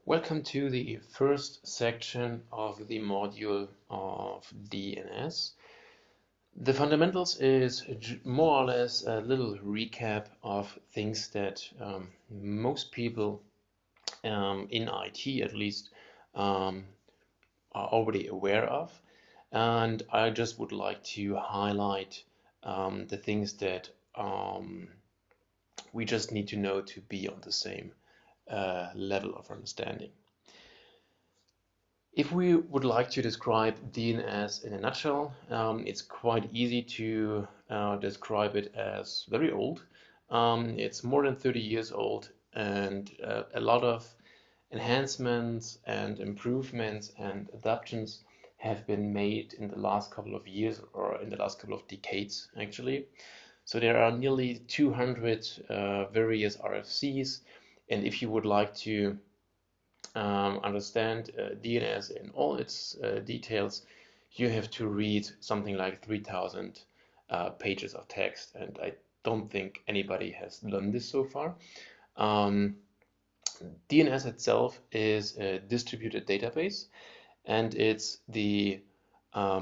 Welcome to the first section of the module of DNS. The fundamentals is more or less a little recap of things that most people in IT at least are already aware of, and I just would like to highlight the things that we just need to know to be on the same level of understanding. If we would like to describe DNS in a nutshell, it's quite easy to describe it as very old. It's more than 30 years old, and a lot of enhancements and improvements and adaptations have been made in the last couple of years, or in the last couple of decades actually. So there are nearly 200 various RFCs, and if you would like to understand DNS in all its details, you have to read something like 3,000 pages of text, and I don't think anybody has done this so far. DNS itself is a distributed database, and it's the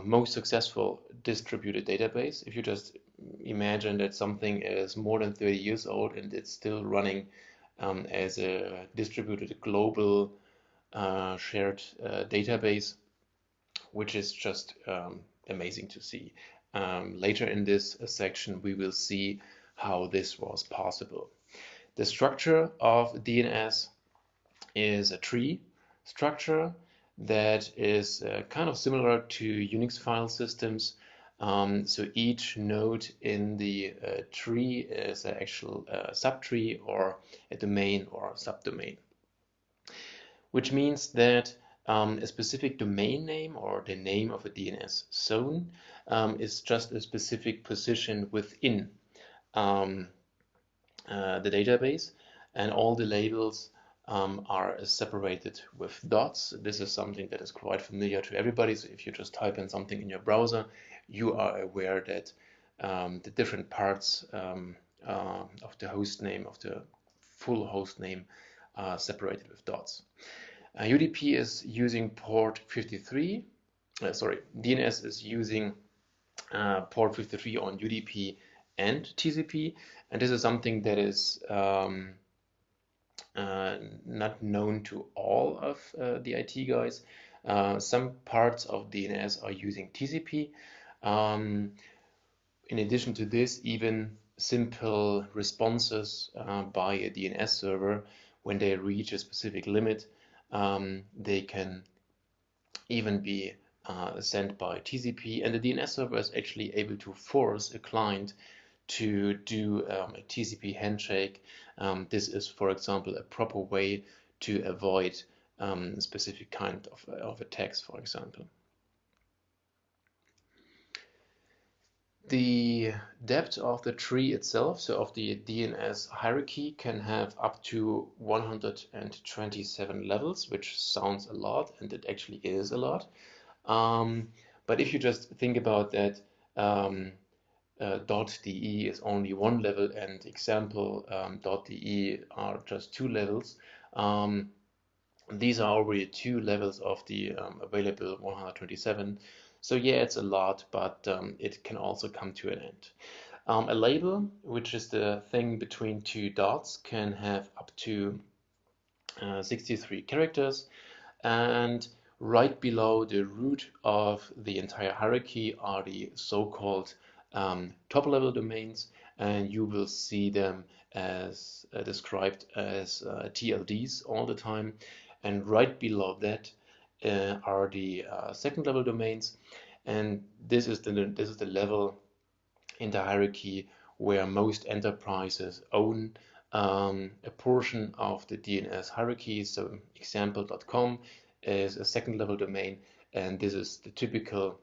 most successful distributed database. If you just imagine that something is more than 30 years old and it's still running as a distributed global shared database, which is just amazing to see. Later in this section, we will see how this was possible. The structure of DNS is a tree structure that is kind of similar to Unix file systems. So each node in the tree is an actual subtree or a domain or subdomain, which means that a specific domain name or the name of a DNS zone is just a specific position within the database, and all the labels are separated with dots. This is something that is quite familiar to everybody. So if you just type in something in your browser, you are aware that the different parts of the host name, of the full host name, are separated with dots. UDP is using port 53. DNS is using port 53 on UDP and TCP, and this is something that is not known to all of the IT guys. Some parts of DNS are using TCP. In addition to this, even simple responses by a DNS server, when they reach a specific limit, they can even be sent by TCP, and the DNS server is actually able to force a client to do a TCP handshake. This is, for example, a proper way to avoid a specific kind of attacks, for example. The depth of the tree itself, so of the DNS hierarchy, can have up to 127 levels, which sounds a lot, and it actually is a lot. But if you just think about that, .de is only one level, and example .de are just 2 levels. These are already 2 levels of the available 127. So yeah, it's a lot, but it can also come to an end. A label, which is the thing between 2 dots, can have up to 63 characters, and right below the root of the entire hierarchy are the so-called top-level domains, and you will see them as described as TLDs all the time. And right below that are the second-level domains, and this is the level in the hierarchy where most enterprises own a portion of the DNS hierarchy. So example.com is a second-level domain, and this is the typical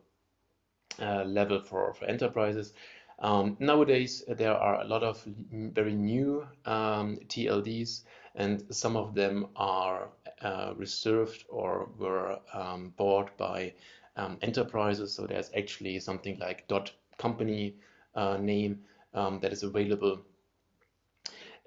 level for enterprises. Nowadays, there are a lot of very new TLDs, and some of them are reserved or were bought by enterprises. So there's actually something like .company name that is available.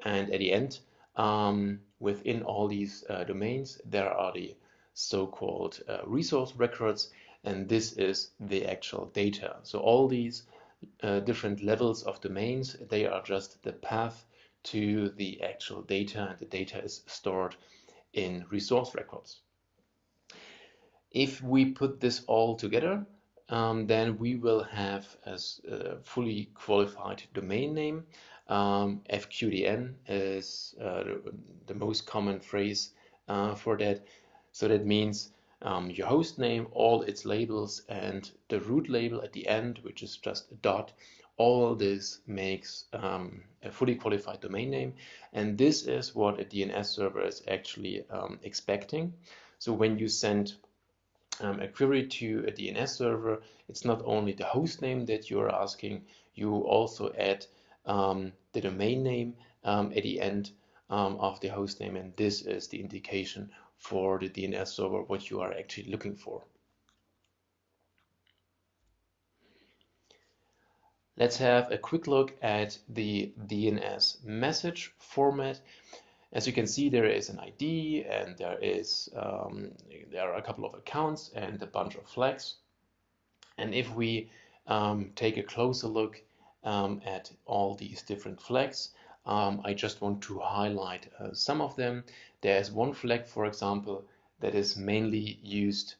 And at the end, Within all these domains, there are the so-called resource records, and this is the actual data. So all these different levels of domains, they are just the path to the actual data, and the data is stored in resource records. If we put this all together, then we will have as a fully qualified domain name. FQDN is the most common phrase for that. So that means your host name, all its labels, and the root label at the end, which is just a dot. All this makes a fully qualified domain name, and this is what a DNS server is actually expecting. So when you send a query to a DNS server, it's not only the host name that you're asking, you also add the domain name at the end of the host name, and this is the indication for the DNS server what you are actually looking for. Let's have a quick look at the DNS message format. As you can see, there is an ID, and there are a couple of accounts and a bunch of flags. And if we take a closer look at all these different flags, I just want to highlight some of them. There's one flag, for example, that is mainly used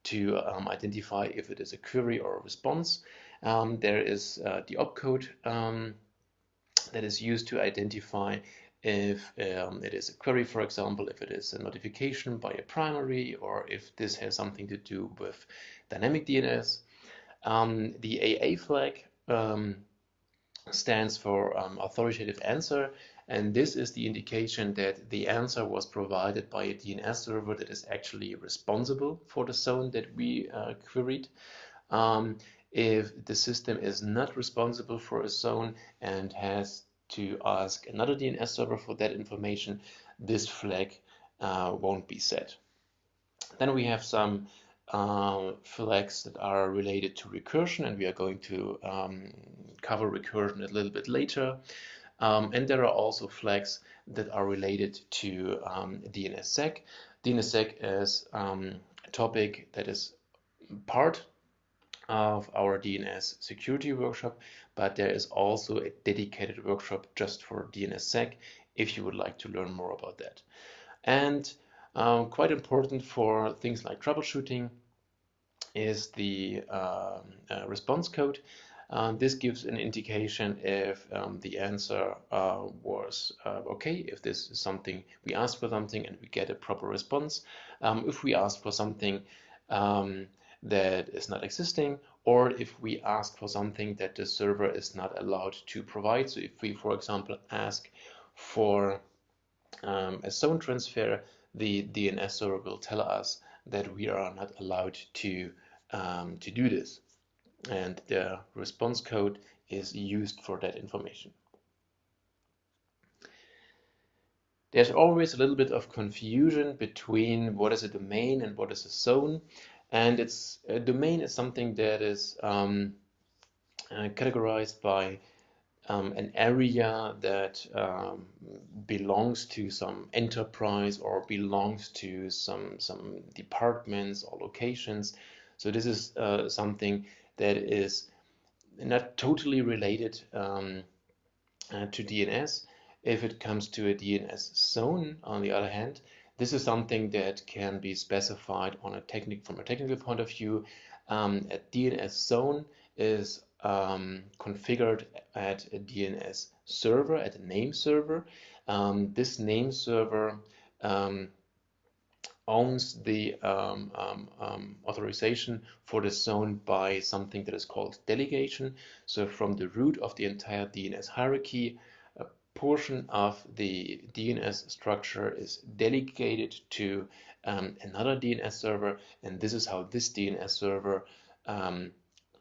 to identify if it is a query or a response. There is the opcode that is used to identify if it is a query, for example, if it is a notification by a primary, or if this has something to do with dynamic DNS. The AA flag stands for authoritative answer, and this is the indication that the answer was provided by a DNS server that is actually responsible for the zone that we queried. If the system is not responsible for a zone and has to ask another DNS server for that information, this flag won't be set. Then we have some flags that are related to recursion, and we are going to cover recursion a little bit later. And there are also flags that are related to DNSSEC. DNSSEC is a topic that is part of our DNS security workshop, but there is also a dedicated workshop just for DNSSEC if you would like to learn more about that. And quite important for things like troubleshooting is the response code. This gives an indication if the answer was okay, if this is something we asked for something and we get a proper response. If we ask for something that is not existing, or if we ask for something that the server is not allowed to provide. So if we, for example, ask for a zone transfer, the DNS server will tell us that we are not allowed to do this, and the response code is used for that information. There's always a little bit of confusion between what is a domain and what is a zone, and a domain is something that is categorized by an area that belongs to some enterprise or belongs to some departments or locations. So this is something that is not totally related to DNS. If it comes to a DNS zone, on the other hand, this is something that can be specified on from a technical point of view. A DNS zone is configured at a DNS server, at a name server. This name server owns the authorization for the zone by something that is called delegation. So from the root of the entire DNS hierarchy, a portion of the DNS structure is delegated to another DNS server, and this is how this DNS server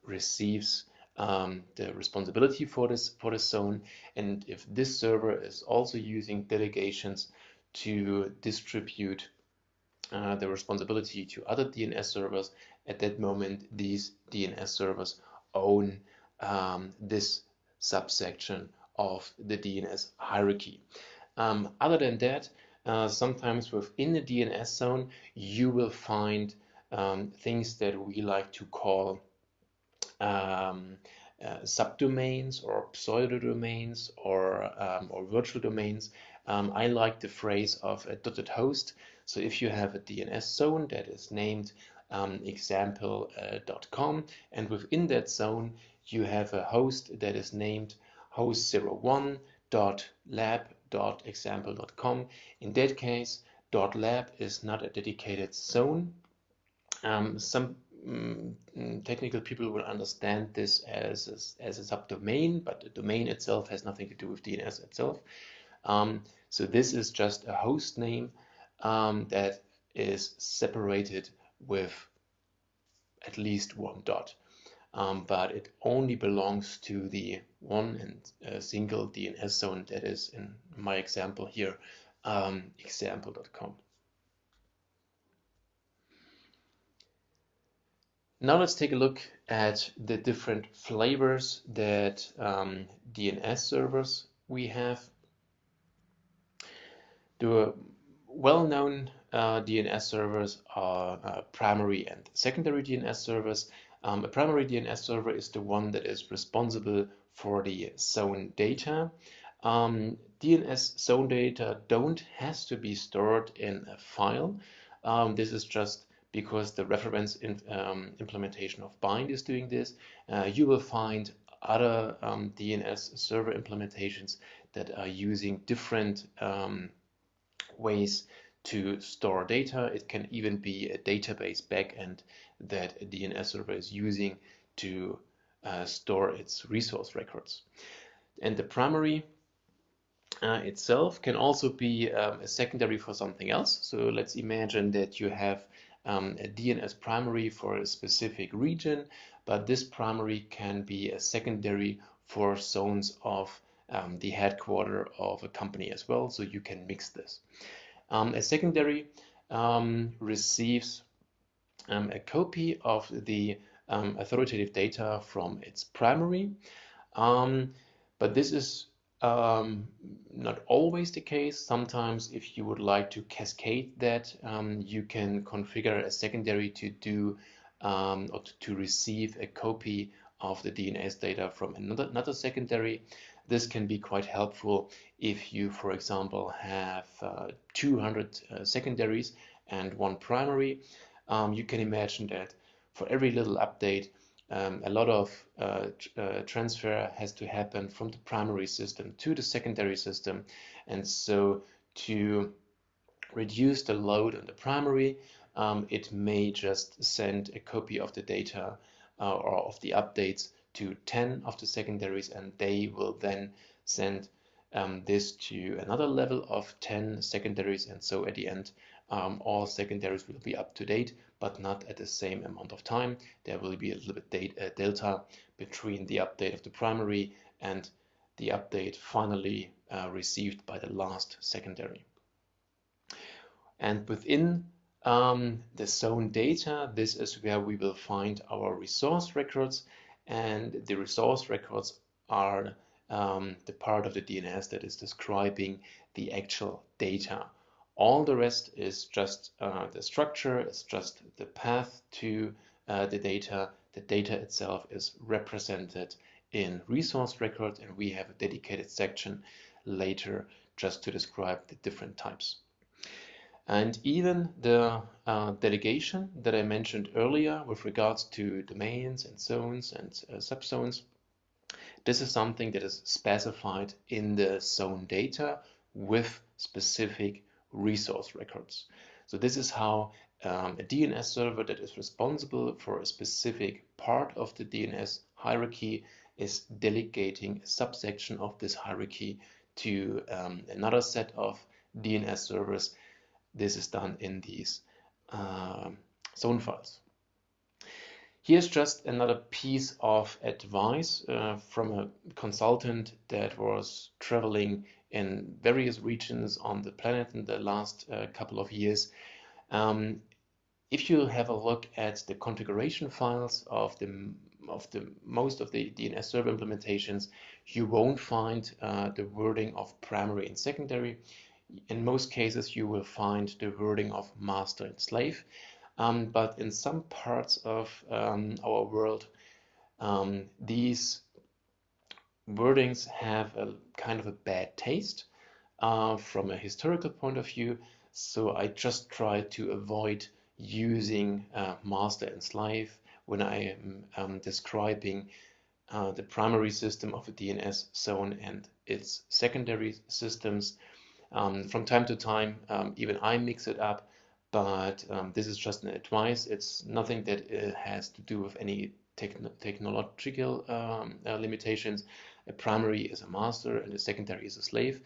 receives the responsibility for this zone. And if this server is also using delegations to distribute the responsibility to other DNS servers, at that moment these DNS servers own this subsection of the DNS hierarchy. Other than that, sometimes within the DNS zone, you will find things that we like to call subdomains or pseudo-domains or virtual domains. I like the phrase of a dotted host. So if you have a DNS zone that is named example.com, and within that zone you have a host that is named host01.lab.example.com. In that case, .lab is not a dedicated zone. Some technical people will understand this as a subdomain, but the domain itself has nothing to do with DNS itself. So this is just a host name that is separated with at least one dot. But it only belongs to the one and single DNS zone that is, in my example here, example.com. Now let's take a look at the different flavors that DNS servers we have. The well-known DNS servers are primary and secondary DNS servers. A primary DNS server is the one that is responsible for the zone data. DNS zone data don't have to be stored in a file. This is just because the reference implementation of bind is doing this. You will find other DNS server implementations that are using different ways to store data. It can even be a database backend that a DNS server is using to store its resource records. And the primary itself can also be a secondary for something else. So let's imagine that you have a DNS primary for a specific region, but this primary can be a secondary for zones of the headquarter of a company as well, so you can mix this. A secondary receives a copy of the authoritative data from its primary, but this is not always the case. Sometimes if you would like to cascade that, you can configure a secondary to do or to receive a copy of the DNS data from another secondary. This can be quite helpful if you, for example, have 200 secondaries and one primary. You can imagine that for every little update, a lot of transfer has to happen from the primary system to the secondary system. And so to reduce the load on the primary, it may just send a copy of the data or of the updates to 10 of the secondaries, and they will then send this to another level of 10 secondaries, and so at the end all secondaries will be up to date, but not at the same amount of time. There will be a little bit delta between the update of the primary and the update finally received by the last secondary. And within the zone data, this is where we will find our resource records, and the resource records are the part of the DNS that is describing the actual data. All the rest is just the structure, it's just the path to the data. The data itself is represented in resource records, and we have a dedicated section later just to describe the different types. And even the delegation that I mentioned earlier with regards to domains and zones and subzones, this is something that is specified in the zone data with specific resource records. So this is how a DNS server that is responsible for a specific part of the DNS hierarchy is delegating a subsection of this hierarchy to another set of DNS servers. This is done in these zone files. Here's just another piece of advice from a consultant that was traveling in various regions on the planet in the last couple of years. If you have a look at the configuration files of the most of the DNS server implementations, you won't find the wording of primary and secondary. In most cases, you will find the wording of master and slave. But in some parts of our world, these wordings have a kind of a bad taste from a historical point of view. So I just try to avoid using master and slave when I am describing the primary system of a DNS zone and its secondary systems. From time to time, even I mix it up, but this is just an advice. It's nothing that has to do with any technological limitations. A primary is a master and a secondary is a slave,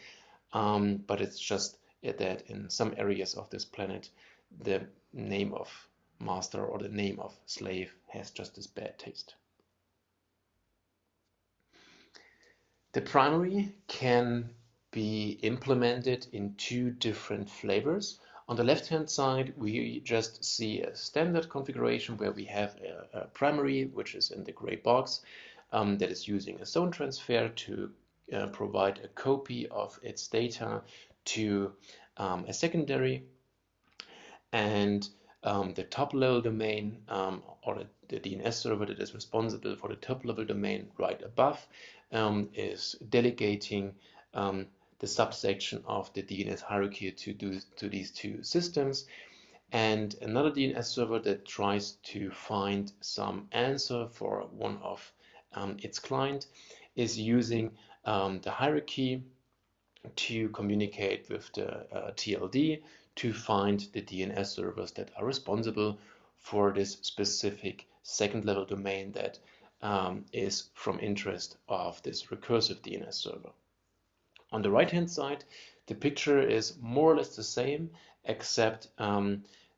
but it's just that in some areas of this planet, the name of master or the name of slave has just this bad taste. The primary can be implemented in two different flavors. On the left-hand side, we just see a standard configuration where we have a primary, which is in the gray box, that is using a zone transfer to provide a copy of its data to a secondary. And the top-level domain, or the DNS server that is responsible for the top-level domain right above, is delegating the subsection of the DNS hierarchy to these two systems. And another DNS server that tries to find some answer for one of its client is using the hierarchy to communicate with the TLD to find the DNS servers that are responsible for this specific second-level domain that is from interest of this recursive DNS server. On the right-hand side, the picture is more or less the same, except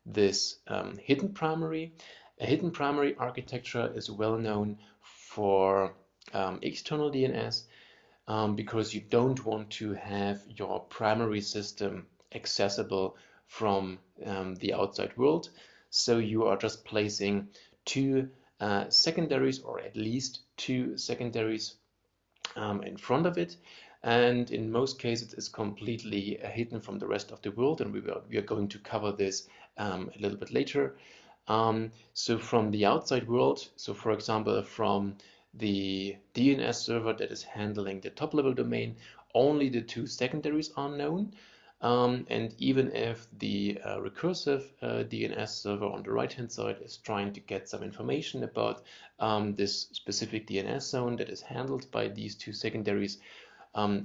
this hidden primary. A hidden primary architecture is well known for external DNS because you don't want to have your primary system accessible from the outside world. So you are just placing two secondaries, or at least two secondaries in front of it. And in most cases, it's completely hidden from the rest of the world, and we are going to cover this a little bit later. So from the outside world, so for example, from the DNS server that is handling the top-level domain, only the two secondaries are known. And even if the recursive DNS server on the right-hand side is trying to get some information about this specific DNS zone that is handled by these two secondaries,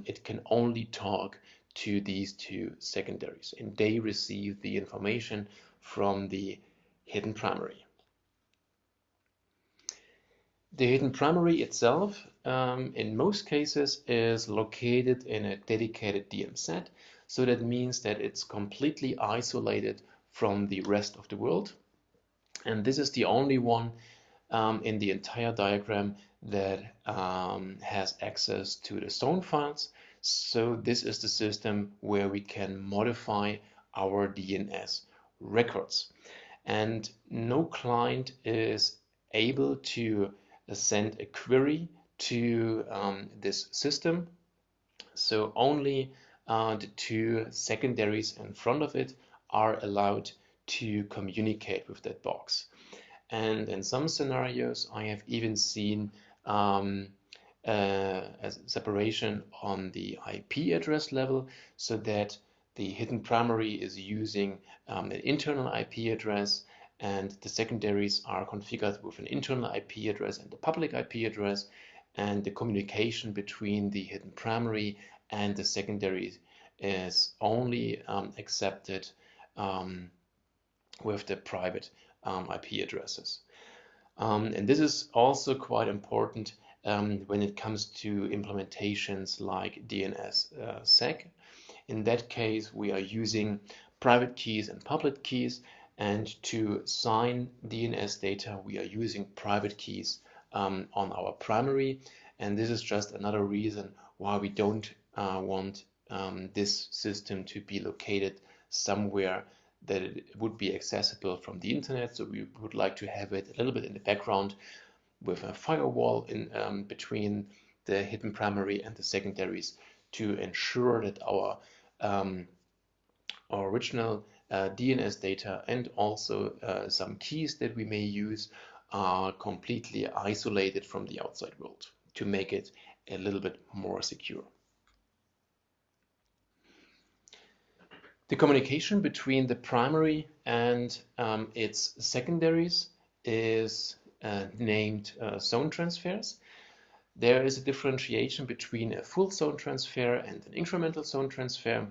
it can only talk to these two secondaries, and they receive the information from the hidden primary. The hidden primary itself, in most cases, is located in a dedicated DM set. So that means that it's completely isolated from the rest of the world. And this is the only one in the entire diagram that has access to the zone files. So this is the system where we can modify our DNS records. And no client is able to send a query to this system. So only the two secondaries in front of it are allowed to communicate with that box. And in some scenarios, I have even seen a separation on the IP address level, so that the hidden primary is using an internal IP address, and the secondaries are configured with an internal IP address and the public IP address, and the communication between the hidden primary and the secondary is only accepted with the private IP addresses. And this is also quite important when it comes to implementations like DNS-SEC. In that case, we are using private keys and public keys, and to sign DNS data, we are using private keys on our primary. And this is just another reason why we don't want this system to be located somewhere that it would be accessible from the internet. So we would like to have it a little bit in the background, with a firewall in between the hidden primary and the secondaries to ensure that our original DNS data and also some keys that we may use are completely isolated from the outside world to make it a little bit more secure. The communication between the primary and its secondaries is named zone transfers. There is a differentiation between a full zone transfer and an incremental zone transfer.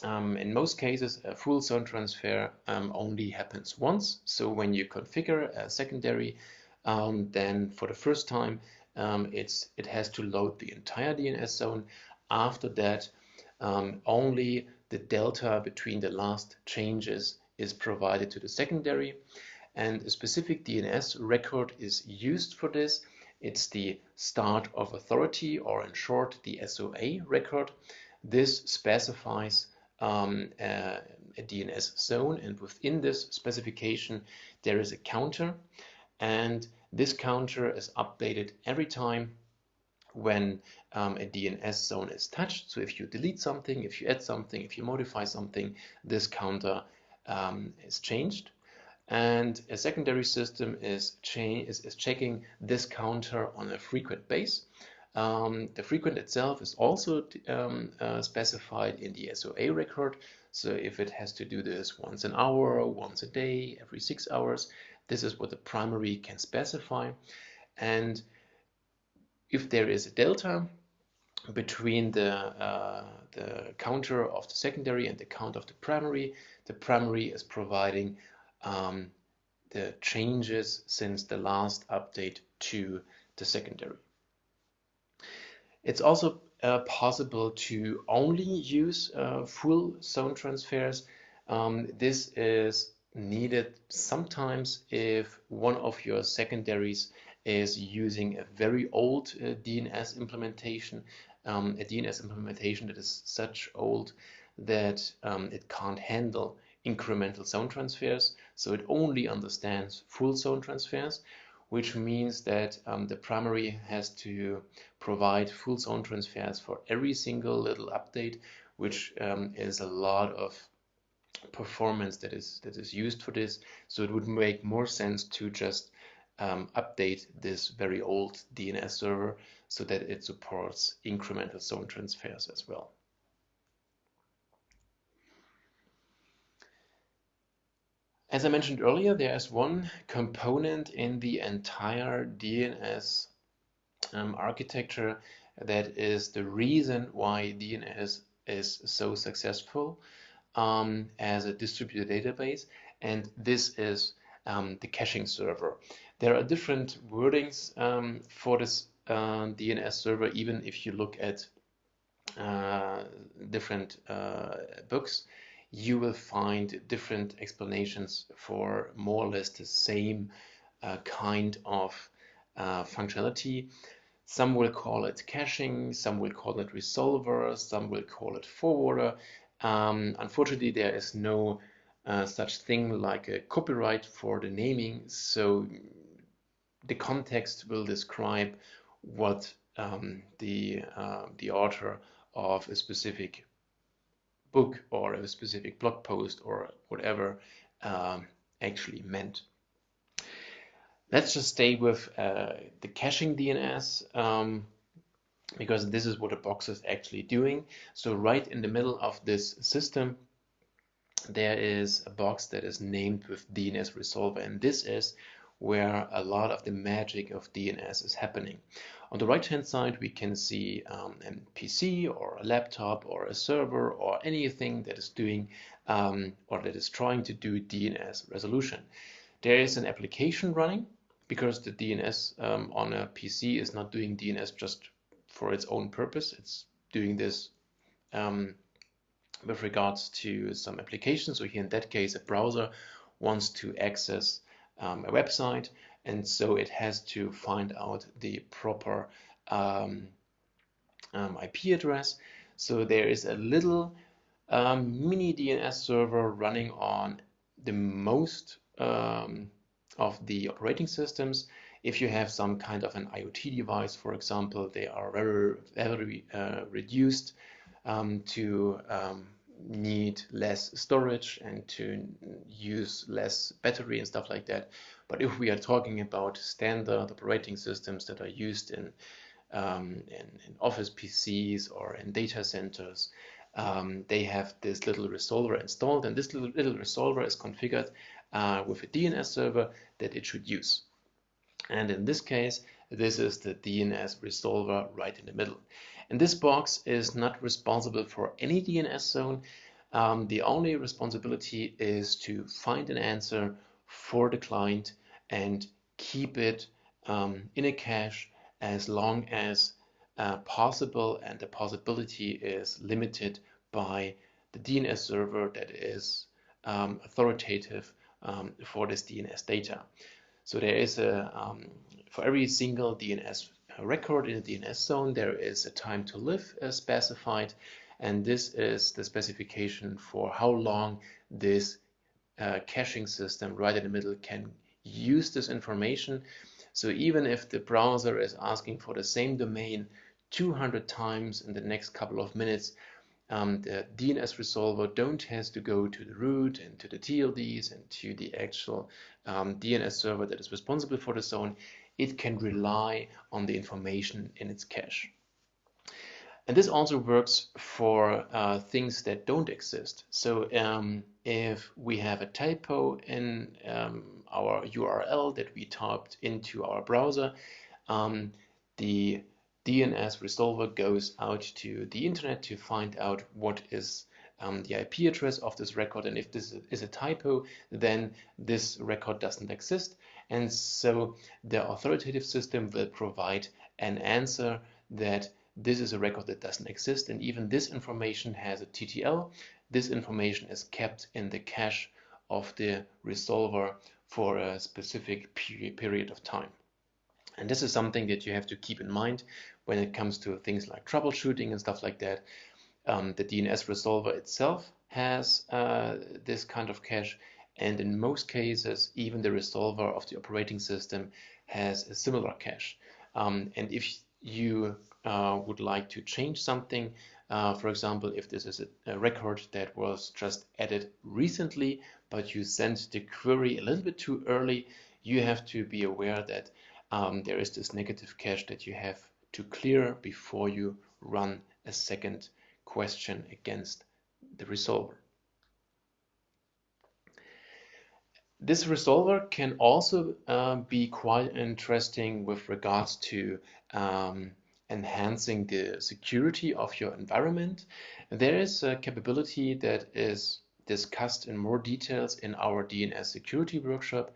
In most cases, a full zone transfer only happens once. So when you configure a secondary, then for the first time, it has to load the entire DNS zone. After that, only the delta between the last changes is provided to the secondary, and a specific DNS record is used for this. It's the start of authority, or in short, the SOA record. This specifies a DNS zone, and within this specification there is a counter, and this counter is updated every time when a DNS zone is touched. So if you delete something, if you add something, if you modify something, this counter is changed. And a secondary system is checking this counter on a frequent base. The frequent itself is also specified in the SOA record. So if it has to do this once an hour, once a day, every 6 hours, this is what the primary can specify. And if there is a delta between the counter of the secondary and the count of the primary is providing the changes since the last update to the secondary. It's also possible to only use full zone transfers. This is needed sometimes if one of your secondaries is using a very old DNS implementation, a DNS implementation that is such old that it can't handle incremental zone transfers, so it only understands full zone transfers, which means that the primary has to provide full zone transfers for every single little update, which is a lot of performance that is used for this. So it would make more sense to just update this very old DNS server so that it supports incremental zone transfers as well. As I mentioned earlier, there is one component in the entire DNS architecture that is the reason why DNS is so successful as a distributed database, and this is the caching server. There are different wordings for this DNS server, even if you look at different books. You will find different explanations for more or less the same kind of functionality. Some will call it caching, some will call it resolver, some will call it forwarder. Unfortunately, there is no such thing like a copyright for the naming, so the context will describe what the author of a specific book or a specific blog post or whatever actually meant. Let's just stay with the caching DNS because this is what the box is actually doing. So right in the middle of this system there is a box that is named with DNS resolver, and this is where a lot of the magic of DNS is happening. On the right hand side we can see a PC or a laptop or a server or anything that is doing or that is trying to do DNS resolution. There is an application running because the DNS on a PC is not doing DNS just for its own purpose. It's doing this with regards to some applications. So here in that case a browser wants to access a website, and so it has to find out the proper IP address. So there is a little mini DNS server running on the most of the operating systems. If you have some kind of an IoT device, for example, they are very reduced to need less storage and to use less battery and stuff like that. But if we are talking about standard operating systems that are used in office PCs or in data centers, they have this little resolver installed, and this little resolver is configured with a DNS server that it should use. And in this case, this is the DNS resolver right in the middle. And this box is not responsible for any DNS zone. The only responsibility is to find an answer for the client and keep it in a cache as long as possible, and the possibility is limited by the DNS server that is authoritative for this DNS data. So there is for every single DNS record in the DNS zone, there is a time to live specified, and this is the specification for how long this caching system right in the middle can use this information. So even if the browser is asking for the same domain 200 times in the next couple of minutes, the DNS resolver don't has to go to the root and to the TLDs and to the actual DNS server that is responsible for the zone. It can rely on the information in its cache. And this also works for things that don't exist. So if we have a typo in our URL that we typed into our browser, the DNS resolver goes out to the internet to find out what is the IP address of this record, and if this is a typo, then this record doesn't exist. And so the authoritative system will provide an answer that this is a record that doesn't exist, and even this information has a TTL. This information is kept in the cache of the resolver for a specific period of time. And this is something that you have to keep in mind when it comes to things like troubleshooting and stuff like that. The DNS resolver itself has this kind of cache, and in most cases, even the resolver of the operating system has a similar cache. And if you would like to change something, for example, if this is a record that was just added recently, but you sent the query a little bit too early, you have to be aware that there is this negative cache that you have to clear before you run a second question against the resolver. This resolver can also be quite interesting with regards to enhancing the security of your environment. There is a capability that is discussed in more details in our DNS security workshop,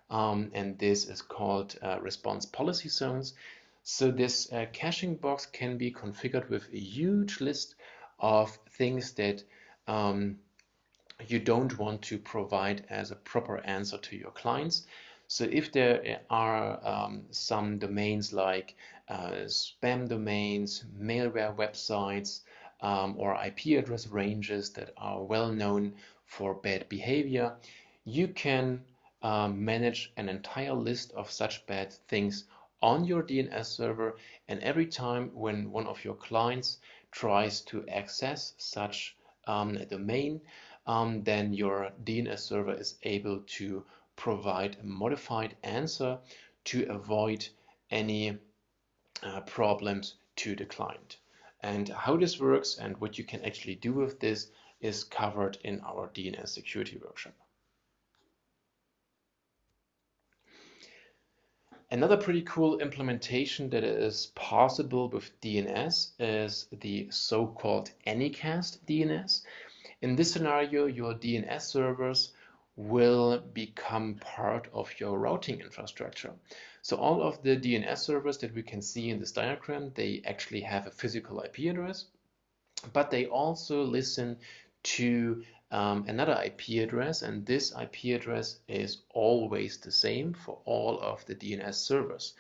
and this is called response policy zones. So this caching box can be configured with a huge list of things that you don't want to provide as a proper answer to your clients. So if there are some domains like spam domains, malware websites, or IP address ranges that are well known for bad behavior, you can manage an entire list of such bad things on your DNS server, and every time when one of your clients tries to access such a domain, then your DNS server is able to provide a modified answer to avoid any problems to the client. And how this works and what you can actually do with this is covered in our DNS security workshop. Another pretty cool implementation that is possible with DNS is the so-called ANYCAST DNS. In this scenario, your DNS servers will become part of your routing infrastructure. So all of the DNS servers that we can see in this diagram, they actually have a physical IP address, but they also listen to another IP address, and this IP address is always the same for all of the DNS servers.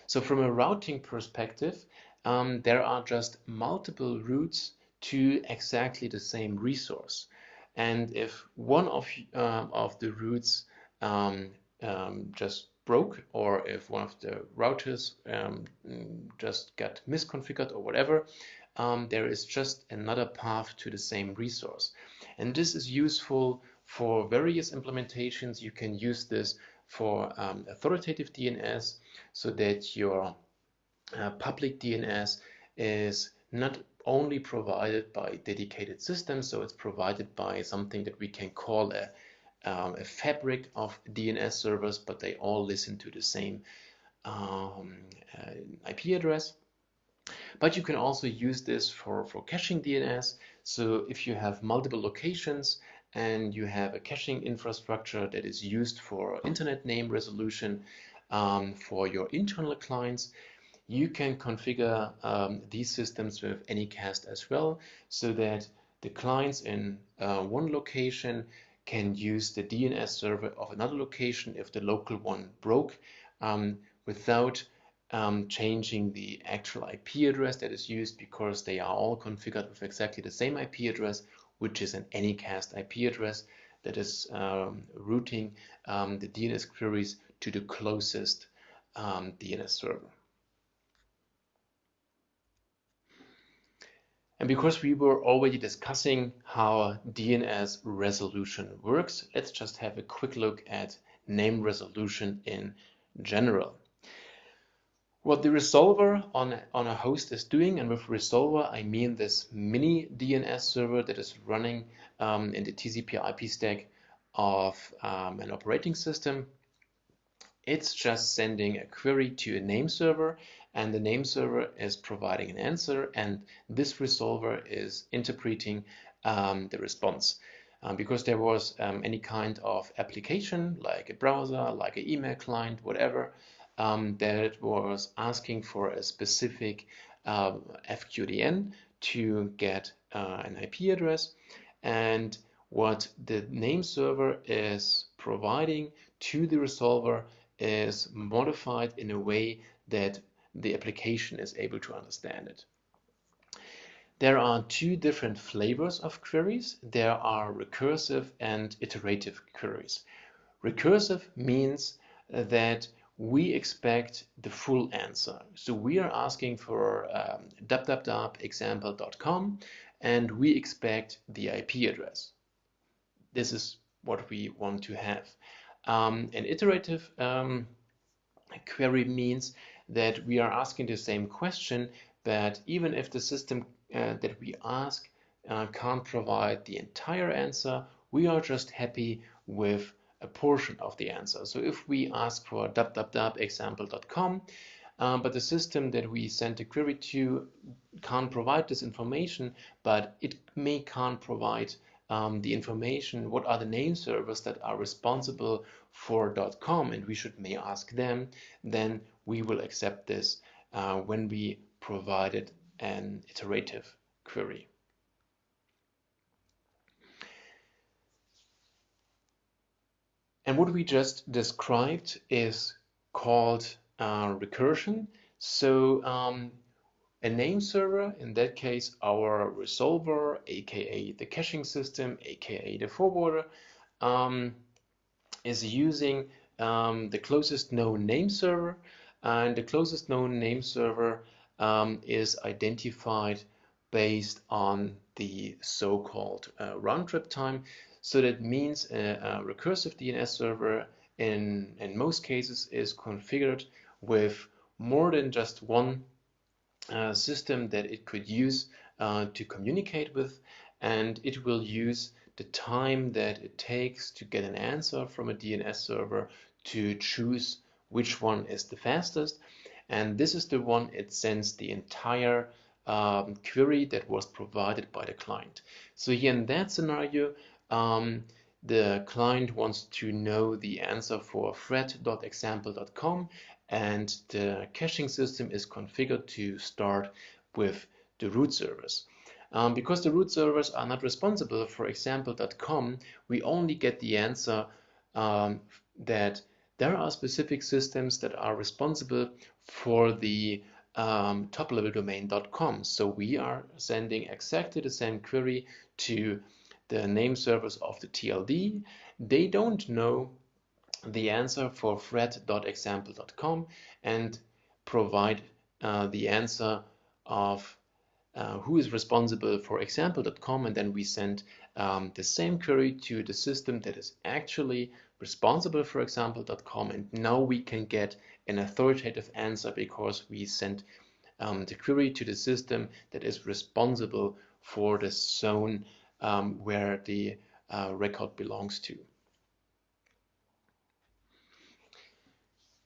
So from a routing perspective, there are just multiple routes to exactly the same resource. And if one of the routes just broke, or if one of the routers just got misconfigured or whatever, there is just another path to the same resource. And this is useful for various implementations. You can use this for authoritative DNS, so that your public DNS is not only provided by dedicated systems, so it's provided by something that we can call a fabric of DNS servers, but they all listen to the same IP address. But you can also use this for caching DNS. So if you have multiple locations and you have a caching infrastructure that is used for internet name resolution for your internal clients, you can configure these systems with ANYCAST as well, so that the clients in one location can use the DNS server of another location if the local one broke, without changing the actual IP address that is used, because they are all configured with exactly the same IP address, which is an ANYCAST IP address that is routing the DNS queries to the closest DNS server. And because we were already discussing how DNS resolution works, let's just have a quick look at name resolution in general. What the resolver on a host is doing, and with resolver I mean this mini DNS server that is running in the TCP/IP stack of an operating system, it's just sending a query to a name server, and the name server is providing an answer, and this resolver is interpreting the response. Because there was any kind of application, like a browser, like an email client, whatever, that was asking for a specific FQDN to get an IP address, and what the name server is providing to the resolver is modified in a way that the application is able to understand it. There are two different flavors of queries. There are recursive and iterative queries. Recursive means that we expect the full answer. So we are asking for example.com, and we expect the IP address. This is what we want to have. An iterative query means that we are asking the same question, but even if the system that we ask can't provide the entire answer, we are just happy with a portion of the answer. So if we ask for example.com, but the system that we sent the query to can't provide this information, but it can't provide the information, what are the name servers that are responsible for .com, and may ask them, then we will accept this when we provided an iterative query. And what we just described is called recursion. So a name server, in that case our resolver, aka the caching system, aka the forwarder, is using the closest known name server, and the closest known name server is identified based on the so-called round trip time. So that means a recursive DNS server in most cases is configured with more than just one system that it could use to communicate with, and it will use the time that it takes to get an answer from a DNS server to choose which one is the fastest, and this is the one it sends the entire query that was provided by the client. So here in that scenario, the client wants to know the answer for thread.example.com, and the caching system is configured to start with the root servers. Because the root servers are not responsible for example.com, we only get the answer that there are specific systems that are responsible for the top-level domain.com. So we are sending exactly the same query to the name servers of the TLD. They don't know the answer for thread.example.com and provide the answer of who is responsible for example.com, and then we send the same query to the system that is actually responsible for example.com, and now we can get an authoritative answer because we sent the query to the system that is responsible for the zone where the record belongs to.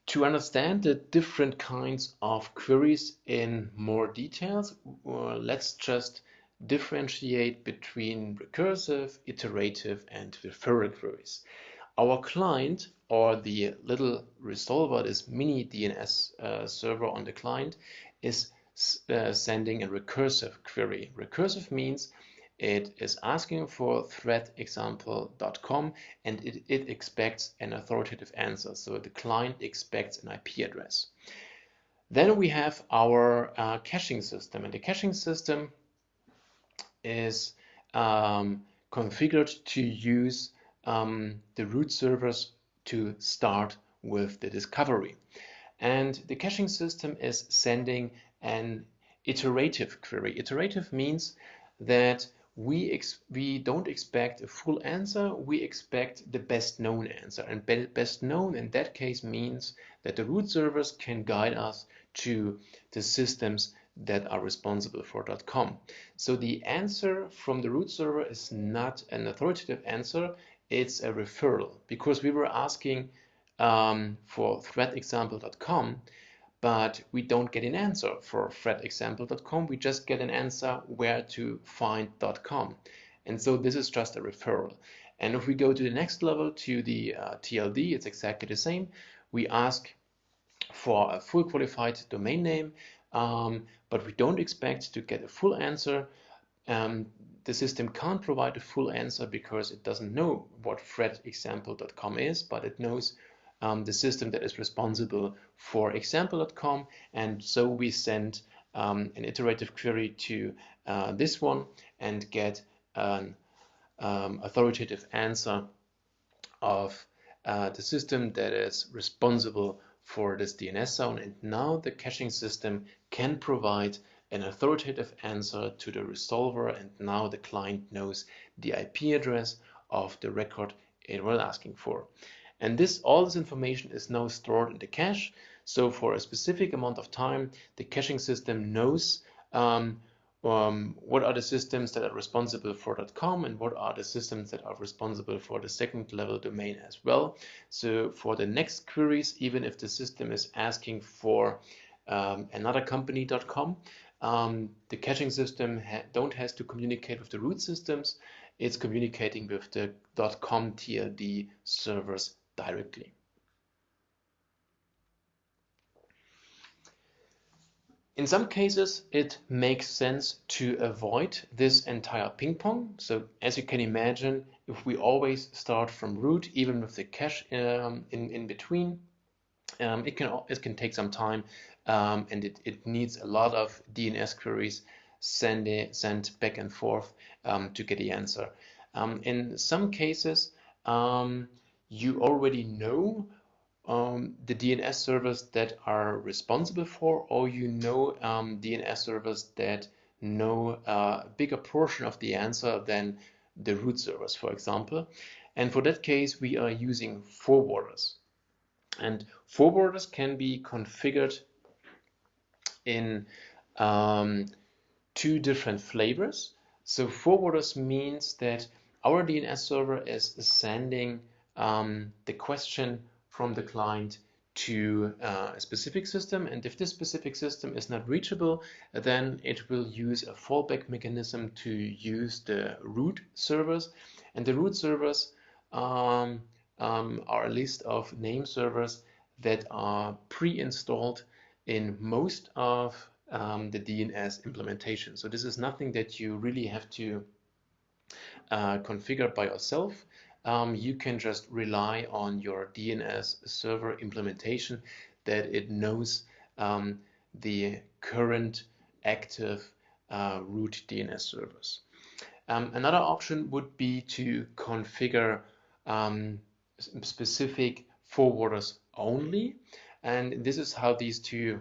To understand the different kinds of queries in more details, let's just differentiate between recursive, iterative, and referral queries. Our client, or the little resolver, this mini DNS server on the client, is sending a recursive query. Recursive means it is asking for threadexample.com and it expects an authoritative answer. So the client expects an IP address. Then we have our caching system, and the caching system is configured to use the root servers to start with the discovery. And the caching system is sending an iterative query. Iterative means that we don't expect a full answer, we expect the best known answer. And best known in that case means that the root servers can guide us to the systems that are responsible for .com. So the answer from the root server is not an authoritative answer, it's a referral, because we were asking for threadexample.com, but we don't get an answer for threadexample.com, we just get an answer where to find .com. And so this is just a referral. And if we go to the next level, to the TLD, it's exactly the same. We ask for a full qualified domain name, but we don't expect to get a full answer. The system can't provide a full answer because it doesn't know what threadexample.com is, but it knows the system that is responsible for example.com, and so we send an iterative query to this one and get an authoritative answer of the system that is responsible for this DNS zone. And now the caching system can provide an authoritative answer to the resolver, and now the client knows the IP address of the record it was asking for. And all this information is now stored in the cache. So for a specific amount of time, the caching system knows what are the systems that are responsible for .com and what are the systems that are responsible for the second level domain as well. So for the next queries, even if the system is asking for another company.com, the caching system has to communicate with the root systems. It's communicating with the .com TLD servers directly. In some cases, it makes sense to avoid this entire ping pong. So as you can imagine, if we always start from root, even with the cache in between, it can take some time, and it needs a lot of DNS queries sent back and forth to get the answer. In some cases, you already know the DNS servers that are responsible for, or you know DNS servers that know a bigger portion of the answer than the root servers, for example. And for that case, we are using forwarders. And forwarders can be configured in two different flavors. So forwarders means that our DNS server is sending the question from the client to a specific system, and if this specific system is not reachable, then it will use a fallback mechanism to use the root servers. And the root servers are a list of name servers that are pre-installed in most of the DNS implementation. So this is nothing that you really have to configure by yourself. You can just rely on your DNS server implementation that it knows the current active root DNS servers. Another option would be to configure specific forwarders only. And this is how these two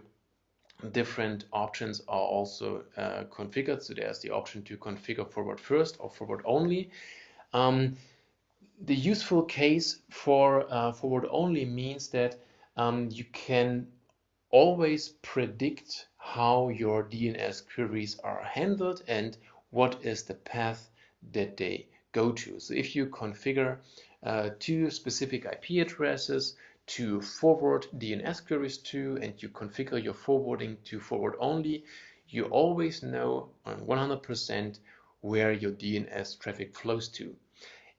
different options are also configured. So there's the option to configure forward first or forward only. The useful case for forward only means that you can always predict how your DNS queries are handled and what is the path that they go to. So if you configure two specific IP addresses to forward DNS queries to, and you configure your forwarding to forward only, you always know on 100% where your DNS traffic flows to.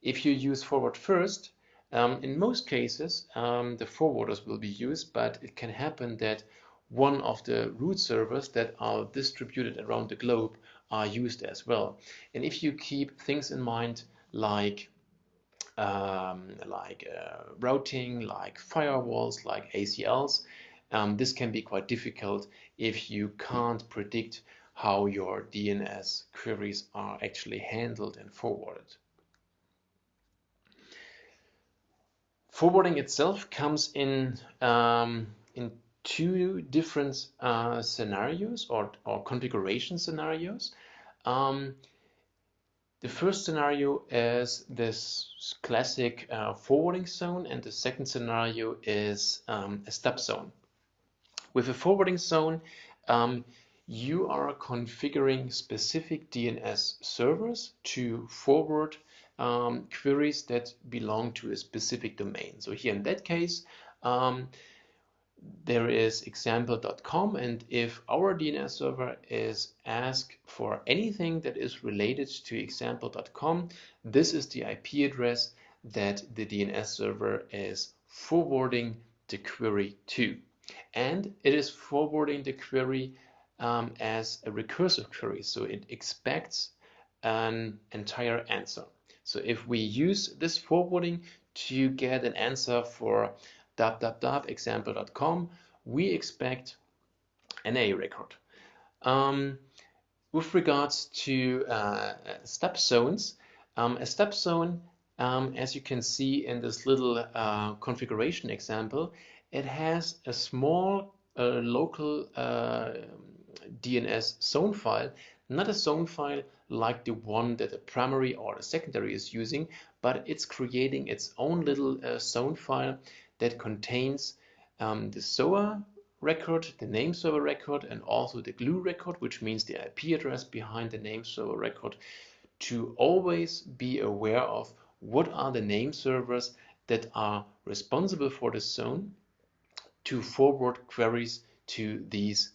If you use forward first, in most cases, the forwarders will be used, but it can happen that one of the root servers that are distributed around the globe are used as well. And if you keep things in mind like routing, like firewalls, like ACLs, this can be quite difficult if you can't predict how your DNS queries are actually handled and forwarded. Forwarding itself comes in two different scenarios or configuration scenarios. The first scenario is this classic forwarding zone, and the second scenario is a stub zone. With a forwarding zone, you are configuring specific DNS servers to forward queries that belong to a specific domain. So here in that case, there is example.com, and if our DNS server is asked for anything that is related to example.com, this is the IP address that the DNS server is forwarding the query to. And it is forwarding the query as a recursive query, so it expects an entire answer. So if we use this forwarding to get an answer for example.com, we expect an A record. With regards to stub zones, a stub zone, as you can see in this little configuration example, it has a small local DNS zone file, not a zone file like the one that the primary or the secondary is using, but it's creating its own little zone file that contains the SOA record, the name server record, and also the glue record, which means the IP address behind the name server record, to always be aware of what are the name servers that are responsible for the zone to forward queries to these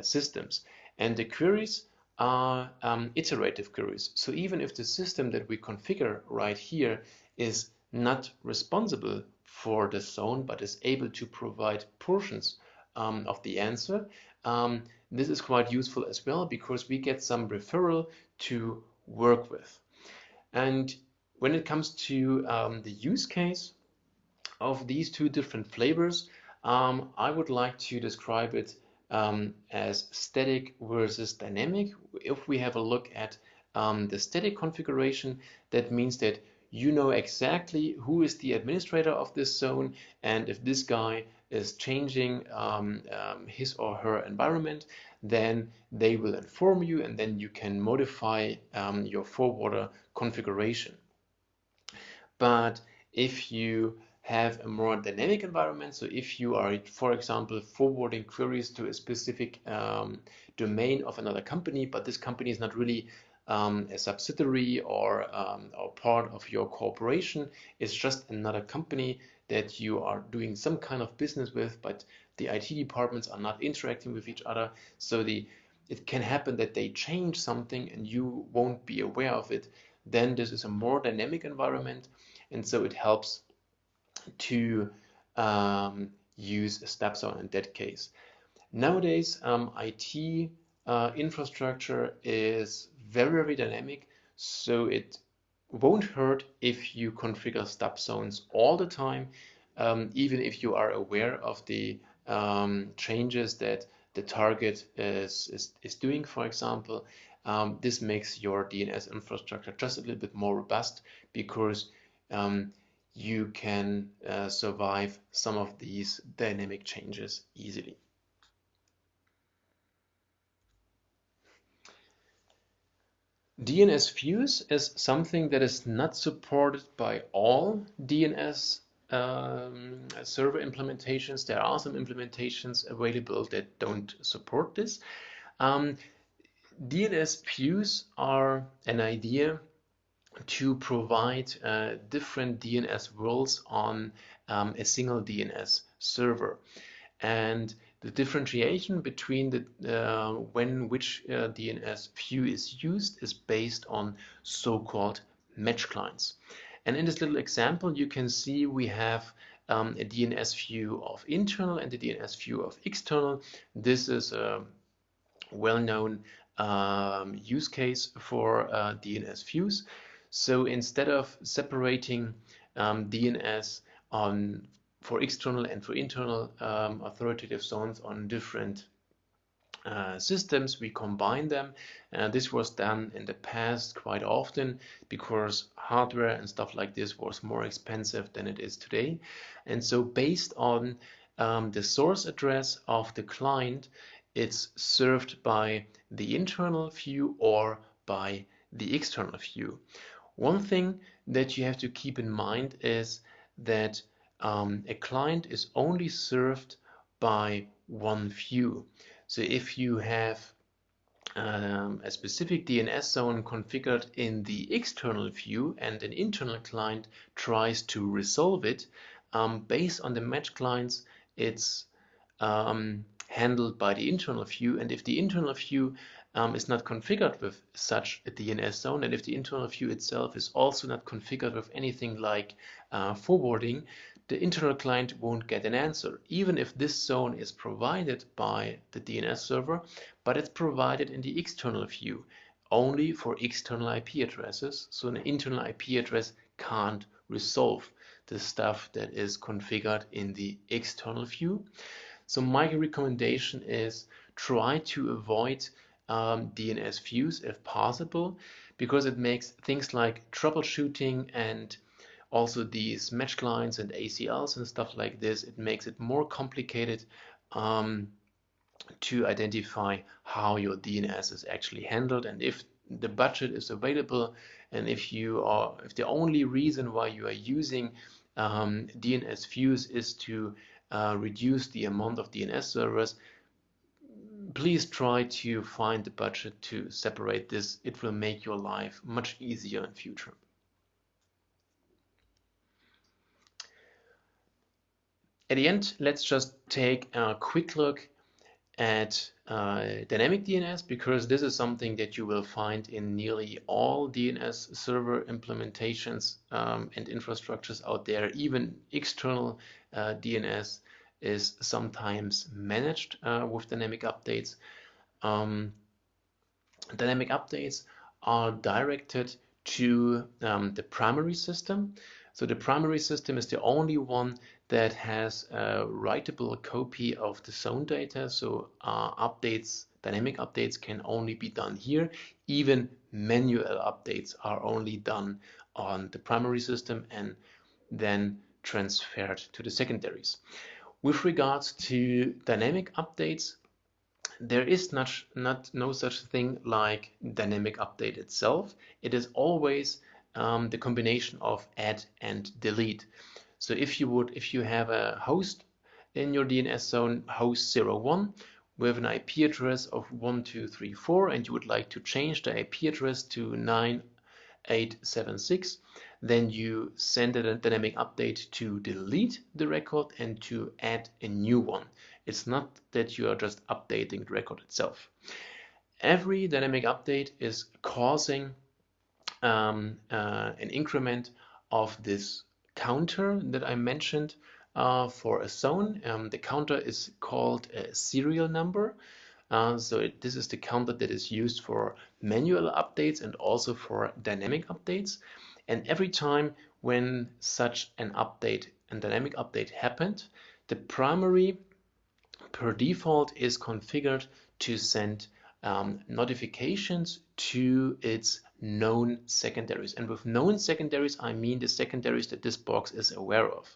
systems. And the queries are iterative queries. So even if the system that we configure right here is not responsible for the zone, but is able to provide portions of the answer, this is quite useful as well, because we get some referral to work with. And when it comes to the use case of these two different flavors, I would like to describe it as static versus dynamic. If we have a look at the static configuration, that means that you know exactly who is the administrator of this zone, and if this guy is changing his or her environment, then they will inform you, and then you can modify your forwarder configuration. But if you have a more dynamic environment, so if you are, for example, forwarding queries to a specific domain of another company, but this company is not really a subsidiary or part of your corporation, it's just another company that you are doing some kind of business with, but the IT departments are not interacting with each other, so it can happen that they change something and you won't be aware of it. Then this is a more dynamic environment, and so it helps to use a stub zone in that case. Nowadays, IT infrastructure is very dynamic, so it won't hurt if you configure stub zones all the time, even if you are aware of the changes that the target is doing, for example. This makes your DNS infrastructure just a little bit more robust, because you can survive some of these dynamic changes easily. DNS Fuse is something that is not supported by all DNS server implementations. There are some implementations available that don't support this. DNS Fuse are an idea to provide different DNS roles on a single DNS server. And the differentiation between the which DNS view is used is based on so-called match clients. And in this little example, you can see we have a DNS view of internal and a DNS view of external. This is a well-known use case for DNS views. So instead of separating DNS for external and for internal authoritative zones on different systems, we combine them. This was done in the past quite often because hardware and stuff like this was more expensive than it is today. And so based on the source address of the client, it's served by the internal view or by the external view. One thing that you have to keep in mind is that a client is only served by one view. So if you have a specific DNS zone configured in the external view and an internal client tries to resolve it, based on the match clients, it's handled by the internal view. And if the internal view is not configured with such a DNS zone, and if the internal view itself is also not configured with anything like forwarding, the internal client won't get an answer, even if this zone is provided by the DNS server, but it's provided in the external view only for external IP addresses. So an internal IP address can't resolve the stuff that is configured in the external view. So my recommendation is try to avoid DNS views if possible, because it makes things like troubleshooting and also these match clients and ACLs and stuff like this, it makes it more complicated to identify how your DNS is actually handled. And if the budget is available, and if the only reason why you are using DNS views is to reduce the amount of DNS servers, please try to find the budget to separate this. It will make your life much easier in future. At the end, let's just take a quick look at dynamic DNS, because this is something that you will find in nearly all DNS server implementations and infrastructures out there. Even external DNS is sometimes managed with dynamic updates. Dynamic updates are directed to the primary system. So the primary system is the only one that has a writable copy of the zone data. So dynamic updates can only be done here. Even manual updates are only done on the primary system and then transferred to the secondaries. With regards to dynamic updates, there is no such thing like dynamic update itself. It is always the combination of add and delete. So if you have a host in your DNS zone, host 01, with an IP address of 1234, and you would like to change the IP address to 9876, then you send a dynamic update to delete the record and to add a new one. It's not that you are just updating the record itself. Every dynamic update is causing an increment of this counter that I mentioned for a zone. The counter is called a serial number. This is the counter that is used for manual updates and also for dynamic updates. And every time when such an dynamic update happened, the primary per default is configured to send notifications to its known secondaries. And with known secondaries, I mean the secondaries that this box is aware of.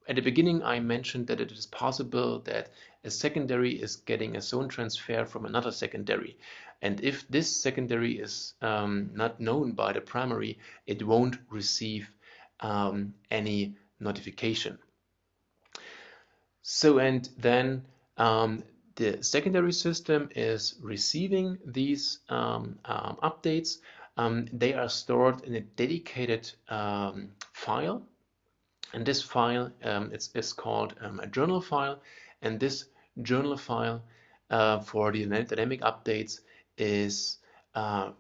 At the beginning, I mentioned that it is possible that a secondary is getting a zone transfer from another secondary. And if this secondary is not known by the primary, it won't receive any notification. So, and then the secondary system is receiving these updates. They are stored in a dedicated file. And this file is called a journal file, and this journal file for the dynamic updates is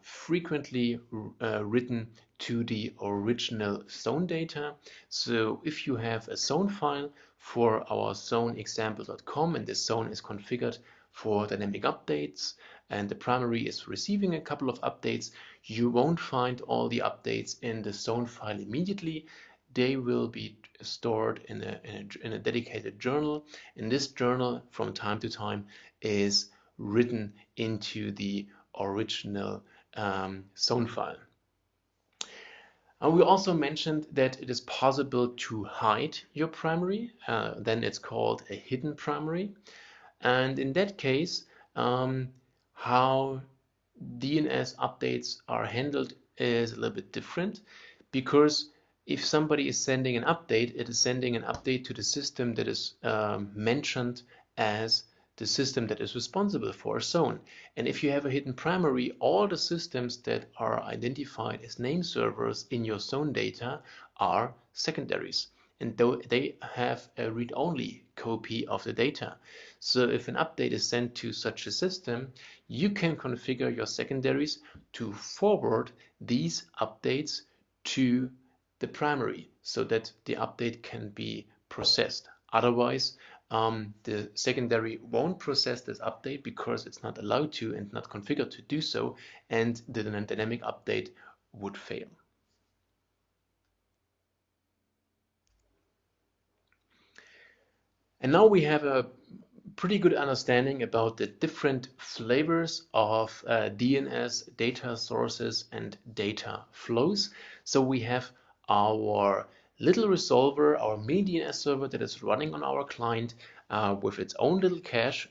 frequently written to the original zone data. So if you have a zone file for our zone example.com and this zone is configured for dynamic updates and the primary is receiving a couple of updates, you won't find all the updates in the zone file immediately. They will be stored in a dedicated journal. And this journal from time to time is written into the original zone file. We also mentioned that it is possible to hide your primary. Then it's called a hidden primary. And in that case, how DNS updates are handled is a little bit different, because if somebody is sending an update, it is sending an update to the system that is mentioned as the system that is responsible for a zone. And if you have a hidden primary, all the systems that are identified as name servers in your zone data are secondaries. And they have a read-only copy of the data. So if an update is sent to such a system, you can configure your secondaries to forward these updates to the primary so that the update can be processed. Otherwise, the secondary won't process this update because it's not allowed to and not configured to do so, and the dynamic update would fail. And now we have a pretty good understanding about the different flavors of DNS data sources and data flows. So we have our little resolver, our mini DNS server that is running on our client with its own little cache.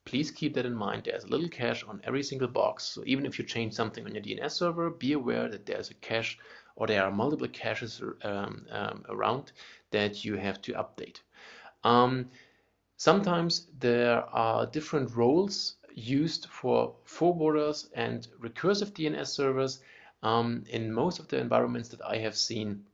Please keep that in mind. There's a little cache on every single box. So even if you change something on your DNS server, be aware that there's a cache, or there are multiple caches around that you have to update. Sometimes there are different roles used for forwarders and recursive DNS servers. In most of the environments that I have seen,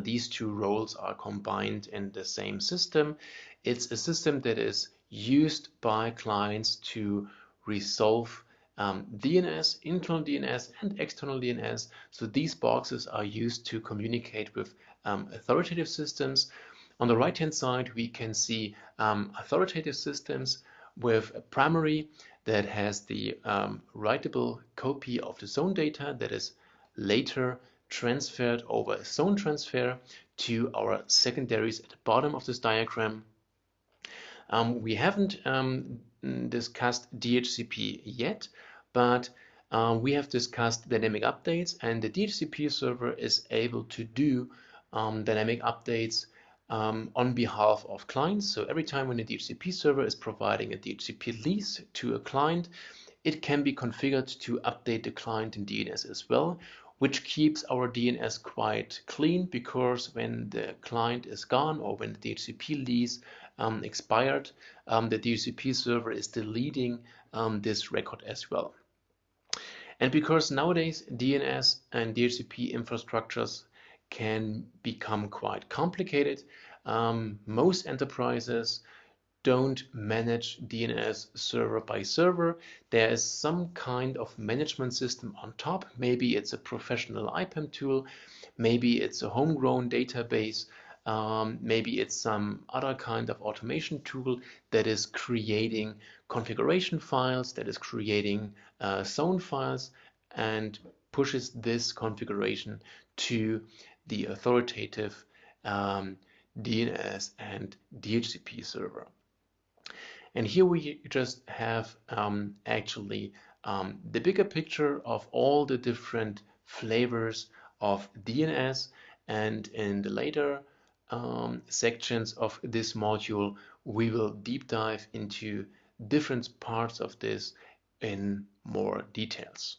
these two roles are combined in the same system. It's a system that is used by clients to resolve DNS, internal DNS and external DNS. So these boxes are used to communicate with authoritative systems. On the right hand side, we can see authoritative systems with a primary that has the writable copy of the zone data that is later transferred over a zone transfer to our secondaries at the bottom of this diagram. We haven't discussed DHCP yet, but we have discussed dynamic updates, and the DHCP server is able to do dynamic updates on behalf of clients. So every time when a DHCP server is providing a DHCP lease to a client, it can be configured to update the client in DNS as well, which keeps our DNS quite clean, because when the client is gone or when the DHCP lease expired, the DHCP server is deleting this record as well. And because nowadays DNS and DHCP infrastructures can become quite complicated, most enterprises don't manage DNS server by server. There is some kind of management system on top. Maybe it's a professional IPAM tool, maybe it's a homegrown database, maybe it's some other kind of automation tool that is creating configuration files, that is creating zone files, and pushes this configuration to the authoritative DNS and DHCP server. And here we just have actually the bigger picture of all the different flavors of DNS, and in the later sections of this module we will deep dive into different parts of this in more details.